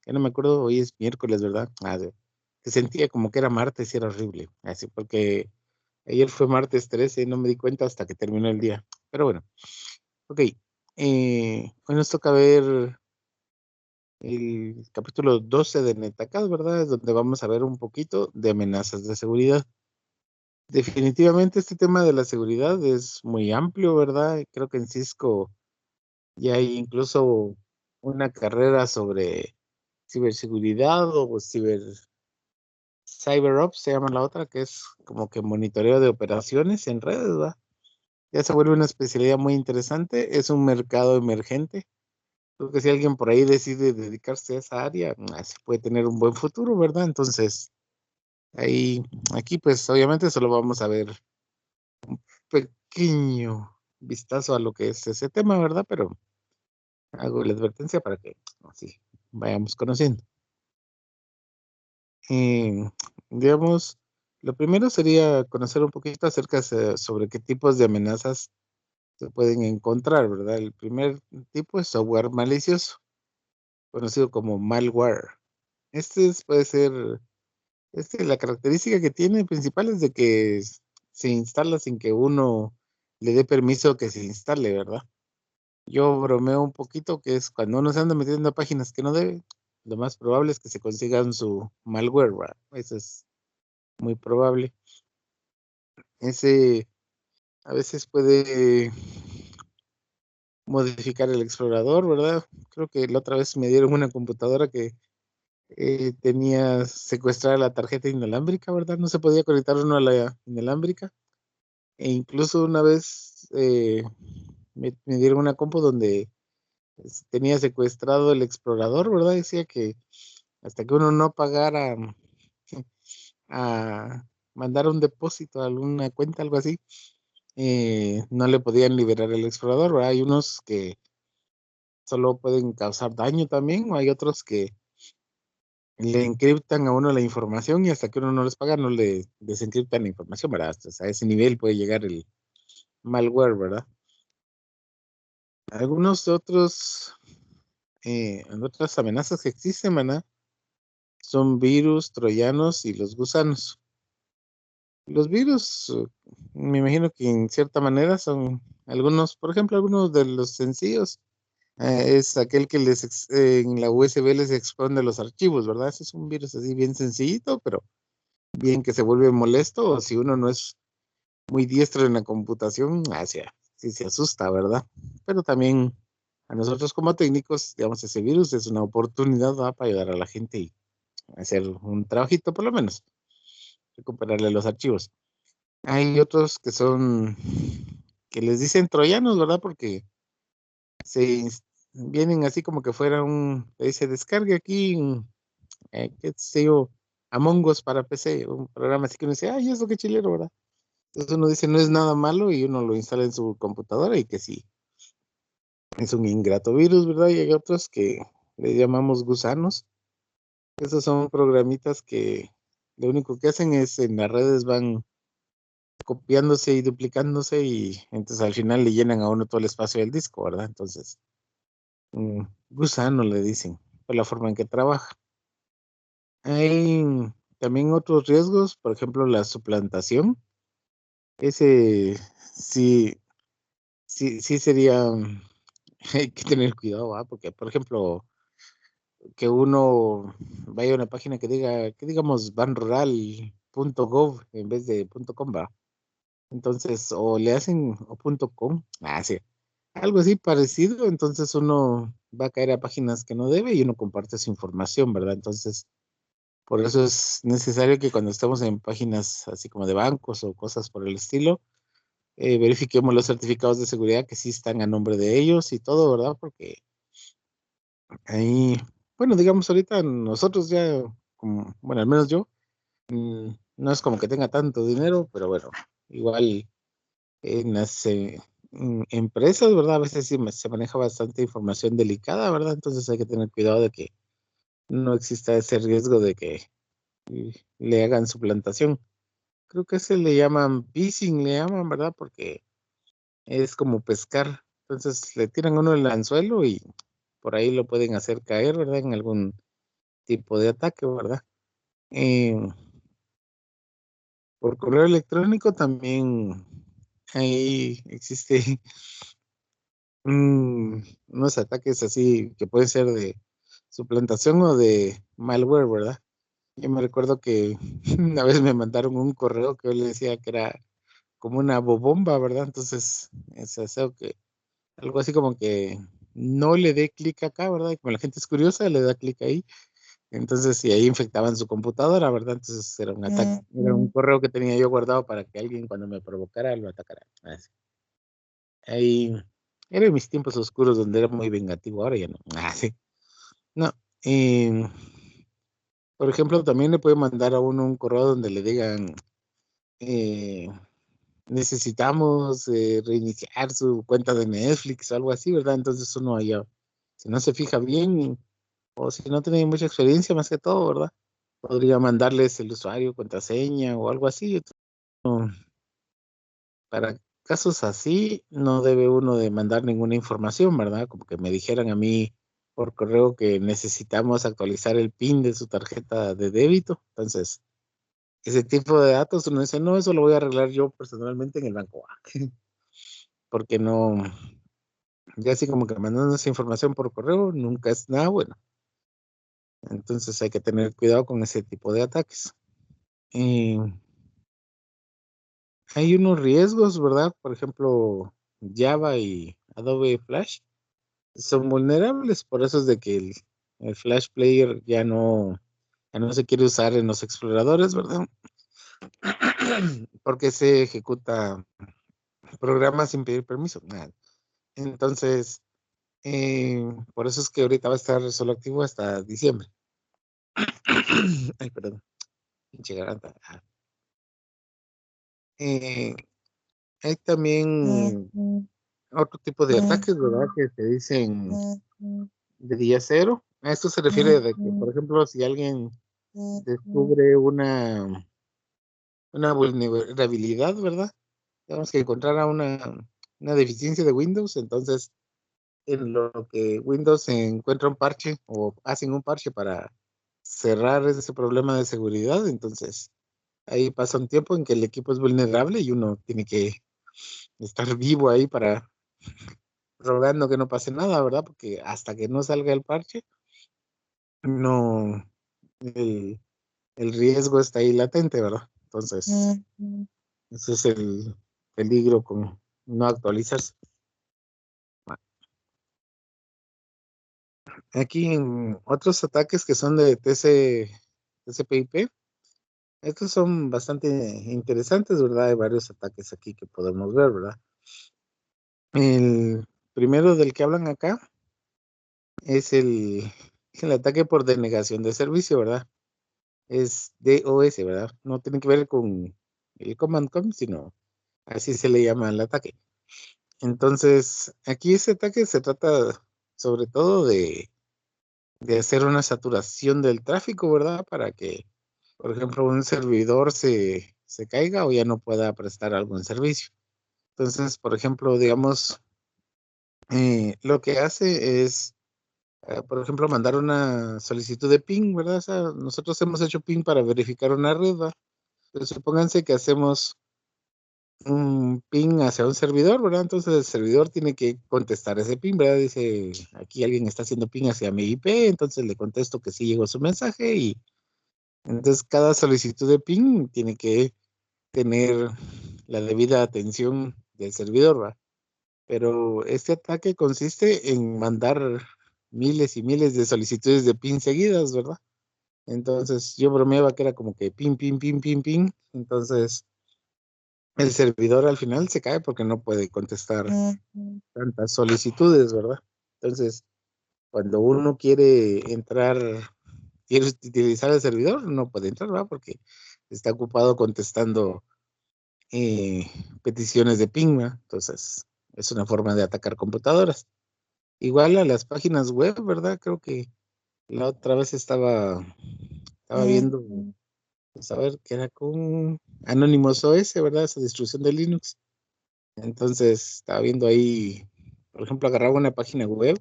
ya no me acuerdo, hoy es miércoles, ¿verdad? Que sentía como que era martes y era horrible, así porque ayer fue martes 13 y no me di cuenta hasta que terminó el día. Pero bueno, okey, hoy nos toca ver el capítulo 12 de Netacad, ¿verdad? Es donde vamos a ver un poquito de amenazas de seguridad. Definitivamente este tema de la seguridad es muy amplio, ¿verdad? Creo que en Cisco ya hay incluso una carrera sobre ciberseguridad o CyberOps se llama la otra, que es como que monitoreo de operaciones en redes, ¿verdad? Ya se vuelve una especialidad muy interesante, es un mercado emergente. Creo que si alguien por ahí decide dedicarse a esa área, así puede tener un buen futuro, ¿verdad? Entonces, ahí, aquí pues obviamente solo vamos a ver pequeño vistazo a lo que es ese tema, ¿verdad? Pero hago la advertencia para que así vayamos conociendo. Eh, digamos, lo primero sería conocer un poquito acerca sobre qué tipos de amenazas se pueden encontrar, ¿verdad? El primer tipo es software malicioso, conocido como malware. Puede ser, la característica que tiene principal es de que se instala sin que uno le dé permiso que se instale, ¿verdad? Yo bromeo un poquito que es cuando uno se anda metiendo a páginas que no debe, lo más probable es que se consigan su malware, ¿verdad? Eso es muy probable. Ese a veces puede modificar el explorador, ¿verdad? Creo que la otra vez me dieron una computadora que tenía secuestrada la tarjeta inalámbrica, ¿verdad? No se podía conectar uno a la inalámbrica. E incluso una vez me dieron una compu donde tenía secuestrado el explorador, ¿verdad? Decía que hasta que uno no pagara a mandar un depósito a alguna cuenta, algo así, no le podían liberar el explorador, ¿verdad? Hay unos que solo pueden causar daño también, o hay otros que le encriptan a uno la información y hasta que uno no les paga, no le desencriptan la información, ¿verdad? Hasta a ese nivel puede llegar el malware, ¿verdad? Algunos otros, otras amenazas que existen, ¿verdad? Son virus, troyanos y los gusanos. Los virus, me imagino que en cierta manera son algunos, por ejemplo, algunos de los sencillos. Es aquel que en la USB les expone los archivos, ¿verdad? Ese es un virus así bien sencillito, pero bien que se vuelve molesto o si uno no es muy diestro en la computación, sí se asusta, ¿verdad? Pero también a nosotros como técnicos, digamos, ese virus es una oportunidad, ¿verdad? Para ayudar a la gente y hacer un trabajito por lo menos, recuperarle los archivos. Hay otros que les dicen troyanos, ¿verdad? Porque vienen así como que fuera le dice, descargue aquí, qué sé yo, Among Us para PC, un programa así que uno dice, ay, eso qué chilero, ¿verdad? Entonces uno dice, no es nada malo y uno lo instala en su computadora y que sí, es un ingrato virus, ¿verdad? Y hay otros que le llamamos gusanos. Esos son programitas que lo único que hacen es en las redes van copiándose y duplicándose y entonces al final le llenan a uno todo el espacio del disco, ¿verdad? Entonces, gusano le dicen, por la forma en que trabaja. Hay también otros riesgos, por ejemplo, la suplantación. Ese sí, sí sería, hay que tener cuidado, ¿va? Porque, por ejemplo, que uno vaya a una página que diga, que digamos banrural.gov en vez de .com, ¿va? Entonces, o le hacen o .com, sí, algo así parecido, entonces uno va a caer a páginas que no debe y uno comparte su información, ¿verdad? Entonces, por eso es necesario que cuando estemos en páginas así como de bancos o cosas por el estilo, verifiquemos los certificados de seguridad que sí están a nombre de ellos y todo, ¿verdad? Porque ahí, bueno, digamos ahorita nosotros ya, como, bueno, al menos yo, no es como que tenga tanto dinero, pero bueno, igual en las empresas, ¿verdad? A veces sí se maneja bastante información delicada, ¿verdad? Entonces hay que tener cuidado de que no exista ese riesgo de que le hagan suplantación. Creo que se le llaman phishing, le llaman, ¿verdad? Porque es como pescar. Entonces le tiran a uno el anzuelo y por ahí lo pueden hacer caer, ¿verdad? En algún tipo de ataque, ¿verdad? Eh, por correo electrónico también ahí existe unos ataques así que pueden ser de suplantación o de malware, ¿verdad? Yo me recuerdo que una vez me mandaron un correo que yo le decía que era como una bobomba, ¿verdad? Entonces, algo así como que no le dé clic acá, ¿verdad? Y como la gente es curiosa, le da clic ahí. Entonces, si ahí infectaban su computadora, ¿verdad? Entonces era un ataque, era un correo que tenía yo guardado para que alguien cuando me provocara lo atacara. Así. Ahí eran mis tiempos oscuros donde era muy vengativo, ahora ya no. Sí. No. em, por ejemplo, también le puede mandar a uno un correo donde le digan, eh, necesitamos reiniciar su cuenta de Netflix o algo así, ¿verdad? Entonces uno ya, si no se fija bien o si no tiene mucha experiencia más que todo, ¿verdad? Podría mandarles el usuario, contraseña o algo así. No, para casos así no debe uno de mandar ninguna información, ¿verdad? Como que me dijeran a mí por correo que necesitamos actualizar el PIN de su tarjeta de débito. Entonces, ese tipo de datos uno dice, no, eso lo voy a arreglar yo personalmente en el banco. Porque no, ya así como que mandando esa información por correo nunca es nada bueno. Entonces hay que tener cuidado con ese tipo de ataques. Y hay unos riesgos, ¿verdad? Por ejemplo, Java y Adobe Flash son vulnerables, por eso es de que el Flash Player ya no se quiere usar en los exploradores, ¿verdad? Porque se ejecuta programas sin pedir permiso. Entonces, por eso es que ahorita va a estar solo activo hasta diciembre. Ay, perdón, pinche garganta. Eh, hay también otro tipo de ataques, ¿verdad? Que te dicen de día cero. A esto se refiere de que, por ejemplo, si alguien descubre una vulnerabilidad, ¿verdad? Tenemos que encontrar una deficiencia de Windows, entonces en lo que Windows encuentra un parche o hacen un parche para cerrar ese problema de seguridad, entonces ahí pasa un tiempo en que el equipo es vulnerable y uno tiene que estar vivo ahí para rogando que no pase nada, ¿verdad? Porque hasta que no salga el parche, no, el, el riesgo está ahí latente, ¿verdad? Entonces, ese es el peligro con no actualizarse. Aquí en otros ataques que son de TCP/IP, estos son bastante interesantes, ¿verdad? Hay varios ataques aquí que podemos ver, ¿verdad? El primero del que hablan acá es el ataque por denegación de servicio, ¿verdad? Es DOS, ¿verdad? No tiene que ver con el Command Prompt, sino así se le llama el ataque. Entonces, aquí ese ataque se trata sobre todo de hacer una saturación del tráfico, ¿verdad? Para que, por ejemplo, un servidor se caiga o ya no pueda prestar algún servicio. Entonces, por ejemplo, digamos, lo que hace es, por ejemplo, mandar una solicitud de ping, ¿verdad? O sea, nosotros hemos hecho ping para verificar una red, ¿verdad? Pero supónganse que hacemos un ping hacia un servidor, ¿verdad? Entonces el servidor tiene que contestar ese ping, ¿verdad? Dice, aquí alguien está haciendo ping hacia mi IP, entonces le contesto que sí llegó su mensaje y entonces cada solicitud de ping tiene que tener la debida atención del servidor, ¿verdad? Pero este ataque consiste en mandar miles y miles de solicitudes de ping seguidas, ¿verdad? Entonces yo bromeaba que era como que ping, ping, ping, ping, ping. Entonces el servidor al final se cae porque no puede contestar tantas solicitudes, ¿verdad? Entonces, cuando uno quiere entrar, quiere utilizar el servidor, no puede entrar, ¿verdad? Porque está ocupado contestando peticiones de ping, ¿verdad? Entonces, es una forma de atacar computadoras. Igual a las páginas web, ¿verdad? Creo que la otra vez estaba viendo, pues, a ver, que era con Anonymous OS, ¿verdad? Esa distribución de Linux. Entonces, estaba viendo ahí, por ejemplo, agarraba una página web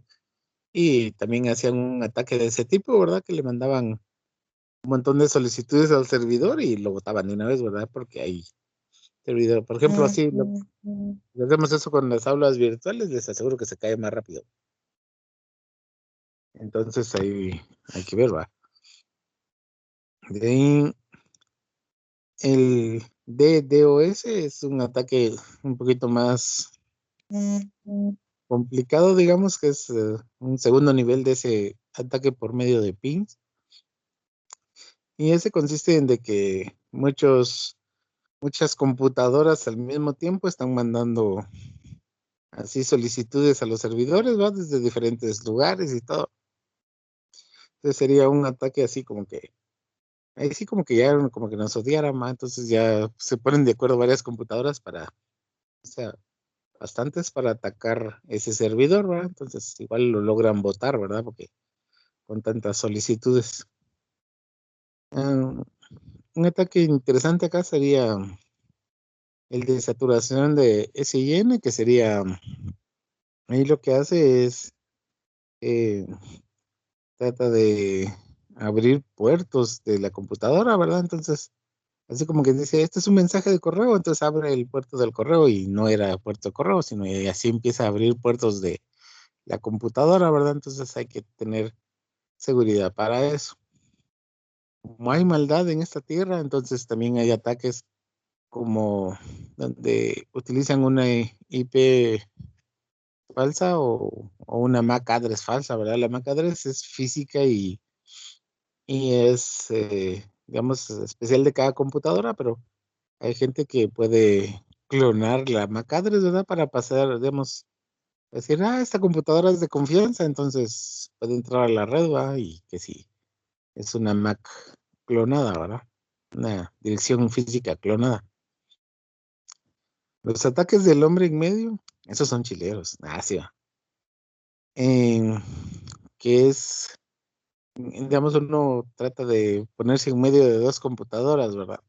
y también hacían un ataque de ese tipo, ¿verdad? Que le mandaban un montón de solicitudes al servidor y lo botaban de una vez, ¿verdad? Porque hay servidor, por ejemplo, así, si hacemos eso con las aulas virtuales, les aseguro que se cae más rápido. Entonces ahí hay que ver, ¿va? De ahí, el DDoS es un ataque un poquito más complicado, digamos, que es un segundo nivel de ese ataque por medio de pings. Y ese consiste en de que muchas computadoras al mismo tiempo están mandando así solicitudes a los servidores, ¿va? Desde diferentes lugares y todo. Entonces sería un ataque así como que, ahí sí como que ya como que nos odiaran, ¿va? Entonces ya se ponen de acuerdo varias computadoras para, o sea, bastantes para atacar ese servidor, ¿verdad? Entonces igual lo logran votar, ¿verdad? Porque con tantas solicitudes. Ah, un ataque interesante acá sería el de saturación de SIN, que sería, ahí lo que hace es, eh, trata de abrir puertos de la computadora, ¿verdad? Entonces, así como que dice, este es un mensaje de correo, entonces abre el puerto del correo y no era puerto de correo, sino y así empieza a abrir puertos de la computadora, ¿verdad? Entonces hay que tener seguridad para eso. Como hay maldad en esta tierra, entonces también hay ataques como donde utilizan una IP falsa o una MAC address falsa, ¿verdad? La MAC address es física y es, digamos, especial de cada computadora, pero hay gente que puede clonar la MAC address, ¿verdad? Para pasar, digamos, decir, esta computadora es de confianza, entonces puede entrar a la red, ¿va? Y que sí, es una Mac clonada, ¿verdad? Una dirección física clonada. Los ataques del hombre en medio, esos son chileros. Sí va. En- que es, digamos, uno trata de ponerse en medio de dos computadoras, ¿verdad?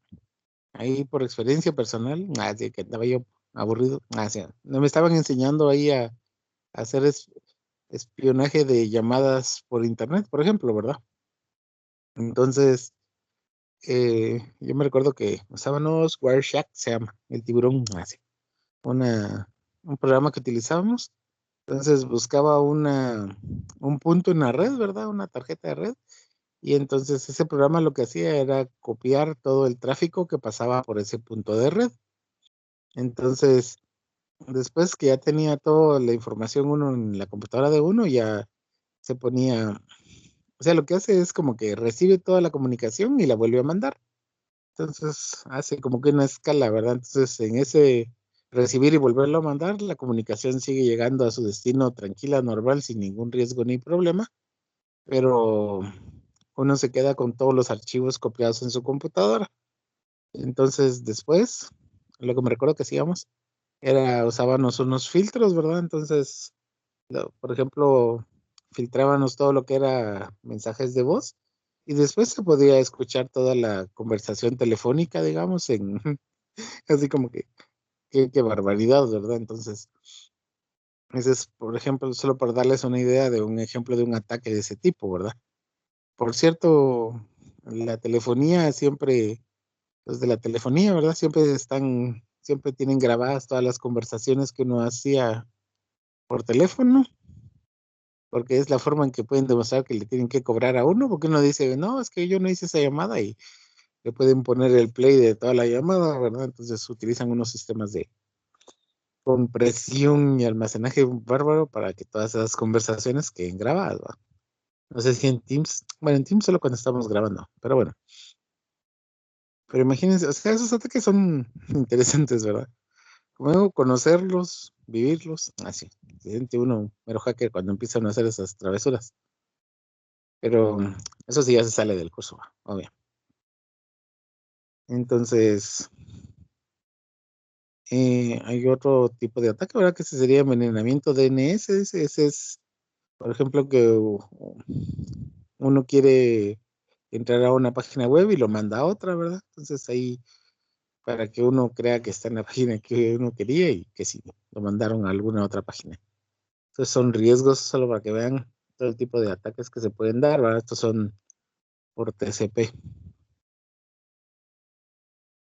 Ahí por experiencia personal, sí, que andaba yo aburrido. Sí, no me estaban enseñando ahí a hacer espionaje de llamadas por internet, por ejemplo, ¿verdad? Entonces, yo me recuerdo que usábamos Wireshark, se llama, el tiburón, así, una, un programa que utilizábamos. Entonces buscaba un punto en la red, ¿verdad? Una tarjeta de red. Y entonces ese programa lo que hacía era copiar todo el tráfico que pasaba por ese punto de red. Entonces, después que ya tenía toda la información uno en la computadora de uno, ya se ponía, o sea, lo que hace es como que recibe toda la comunicación y la vuelve a mandar. Entonces hace como que una escala, ¿verdad? Entonces en ese recibir y volverlo a mandar, la comunicación sigue llegando a su destino tranquila, normal, sin ningún riesgo ni problema, pero uno se queda con todos los archivos copiados en su computadora. Entonces después, lo que me recuerdo que hacíamos era usábamos unos filtros, ¿verdad? Entonces, por ejemplo, filtrábamos todo lo que era mensajes de voz y después se podía escuchar toda la conversación telefónica, digamos, en así como que qué barbaridad, ¿verdad? Entonces, ese es, por ejemplo, solo para darles una idea de un ejemplo de un ataque de ese tipo, ¿verdad? Por cierto, la telefonía siempre, los de la telefonía, ¿verdad? Siempre tienen grabadas todas las conversaciones que uno hacía por teléfono, porque es la forma en que pueden demostrar que le tienen que cobrar a uno, porque uno dice, no, es que yo no hice esa llamada y le pueden poner el play de toda la llamada, ¿verdad? Entonces utilizan unos sistemas de compresión y almacenaje bárbaro para que todas esas conversaciones queden grabadas, ¿va? No sé si en Teams, bueno, en Teams solo cuando estamos grabando, pero bueno, pero imagínense, o sea, esos ataques son interesantes, ¿verdad? Como digo, conocerlos, vivirlos, así, se siente uno mero hacker cuando empiezan a hacer esas travesuras, pero eso sí ya se sale del curso, ¿va? Obvio. Entonces, hay otro tipo de ataque, ¿verdad? Que ese sería envenenamiento DNS, ese es, por ejemplo, que uno quiere entrar a una página web y lo manda a otra, ¿verdad? Entonces ahí para que uno crea que está en la página que uno quería y que sí, lo mandaron a alguna otra página. Entonces son riesgos solo para que vean. todo el tipo de ataques que se pueden dar, ¿verdad? Estos son por TCP.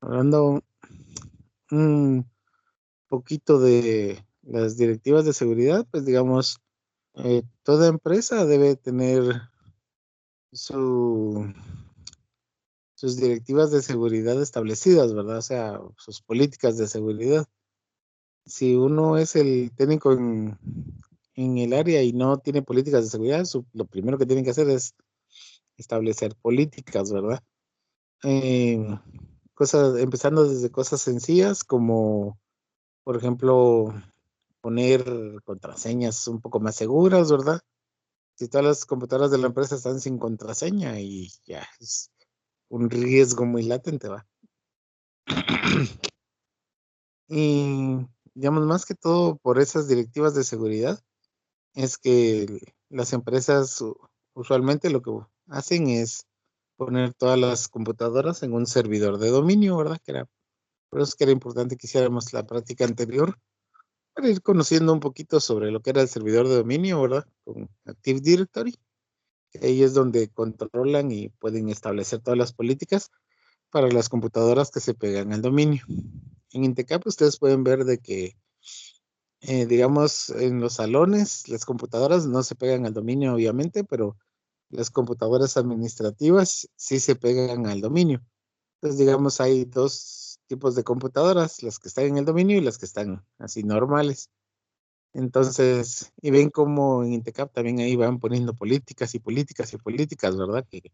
Hablando un poquito de las directivas de seguridad, pues digamos, toda empresa debe tener su, sus directivas de seguridad establecidas, ¿verdad? O sea, sus políticas de seguridad. Si uno es el técnico en el área y no tiene políticas de seguridad, lo primero que tienen que hacer es establecer políticas, ¿verdad? Eh, empezando desde cosas sencillas como, por ejemplo, poner contraseñas un poco más seguras, ¿verdad? Si todas las computadoras de la empresa están sin contraseña y ya es un riesgo muy latente, ¿va? Y digamos, más que todo por esas directivas de seguridad, es que las empresas usualmente lo que hacen es poner todas las computadoras en un servidor de dominio, ¿verdad? Por eso es que era importante que hiciéramos la práctica anterior para ir conociendo un poquito sobre lo que era el servidor de dominio, ¿verdad? Con Active Directory, que ahí es donde controlan y pueden establecer todas las políticas para las computadoras que se pegan al dominio. En Intecap ustedes pueden ver de que, digamos, en los salones las computadoras no se pegan al dominio, obviamente, pero las computadoras administrativas sí se pegan al dominio. Entonces, digamos, hay dos tipos de computadoras, las que están en el dominio y las que están así normales. Entonces, y ven cómo en Intecap también ahí van poniendo políticas y políticas y políticas, ¿verdad? Que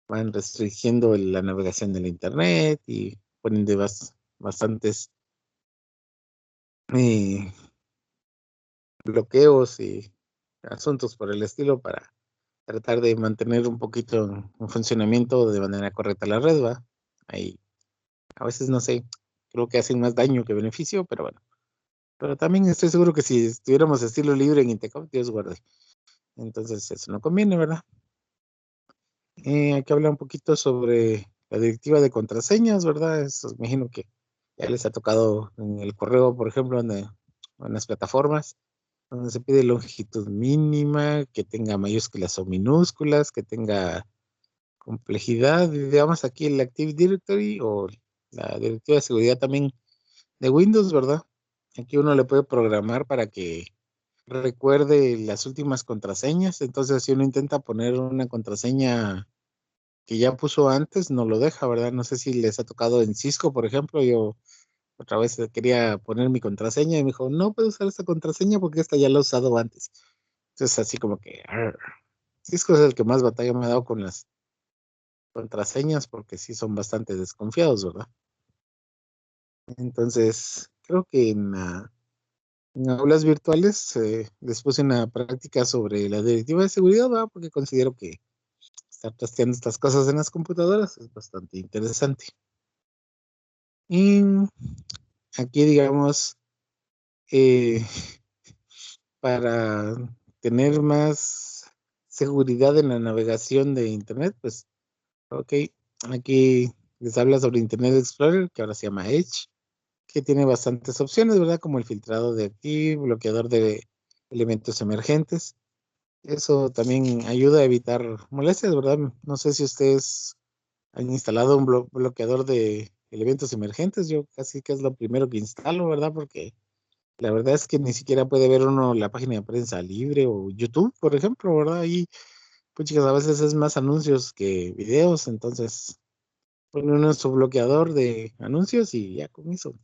van restringiendo la navegación del Internet y ponen bastantes eh, bloqueos y asuntos por el estilo para tratar de mantener un poquito en funcionamiento de manera correcta la red, ¿va? Ahí, a veces no sé, creo que hacen más daño que beneficio, pero bueno. Pero también estoy seguro que si estuviéramos estilo libre en Intecop, Dios guarde. Entonces eso no conviene, ¿verdad? Hay que hablar un poquito sobre la directiva de contraseñas, ¿verdad? Eso me imagino que ya les ha tocado en el correo, por ejemplo, en las plataformas, donde se pide longitud mínima, que tenga mayúsculas o minúsculas, que tenga complejidad. Digamos aquí el Active Directory o la directiva de seguridad también de Windows, ¿verdad? Aquí uno le puede programar para que recuerde las últimas contraseñas. Entonces, si uno intenta poner una contraseña que ya puso antes, no lo deja, ¿verdad? No sé si les ha tocado en Cisco, por ejemplo. Yo otra vez quería poner mi contraseña y me dijo, no puedo usar esta contraseña porque esta ya la he usado antes. Entonces, así como que Cisco es el que más batalla me ha dado con las contraseñas porque sí son bastante desconfiados, ¿verdad? Entonces, creo que en aulas virtuales les puse una práctica sobre la directiva de seguridad, ¿verdad? Porque considero que estar trasteando estas cosas en las computadoras es bastante interesante. Y aquí, digamos, eh, para tener más seguridad en la navegación de Internet, pues, ok, aquí les habla sobre Internet Explorer, que ahora se llama Edge, que tiene bastantes opciones, ¿verdad? Como el filtrado de Active, bloqueador de elementos emergentes. Eso también ayuda a evitar molestias, ¿verdad? No sé si ustedes han instalado un bloqueador de elementos emergentes. Yo casi que es lo primero que instalo, ¿verdad? Porque la verdad es que ni siquiera puede ver uno la página de prensa libre o YouTube, por ejemplo, ¿verdad? Ahí, pues chicas, a veces es más anuncios que videos, entonces pone uno su bloqueador de anuncios y ya con eso,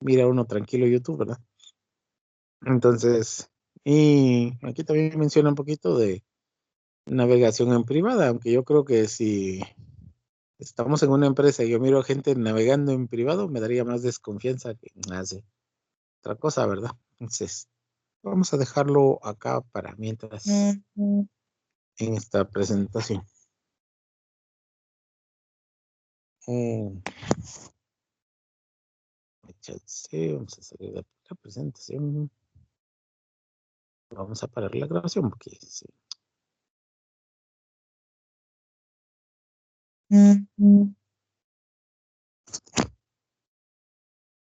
mira uno tranquilo YouTube, ¿verdad? Entonces, y aquí también menciona un poquito de navegación en privada, aunque yo creo que si estamos en una empresa y yo miro a gente navegando en privado, me daría más desconfianza que hace otra cosa, ¿verdad? Entonces, vamos a dejarlo acá para mientras en esta presentación. Eh, vamos a salir de la presentación. Vamos a parar la grabación porque sí.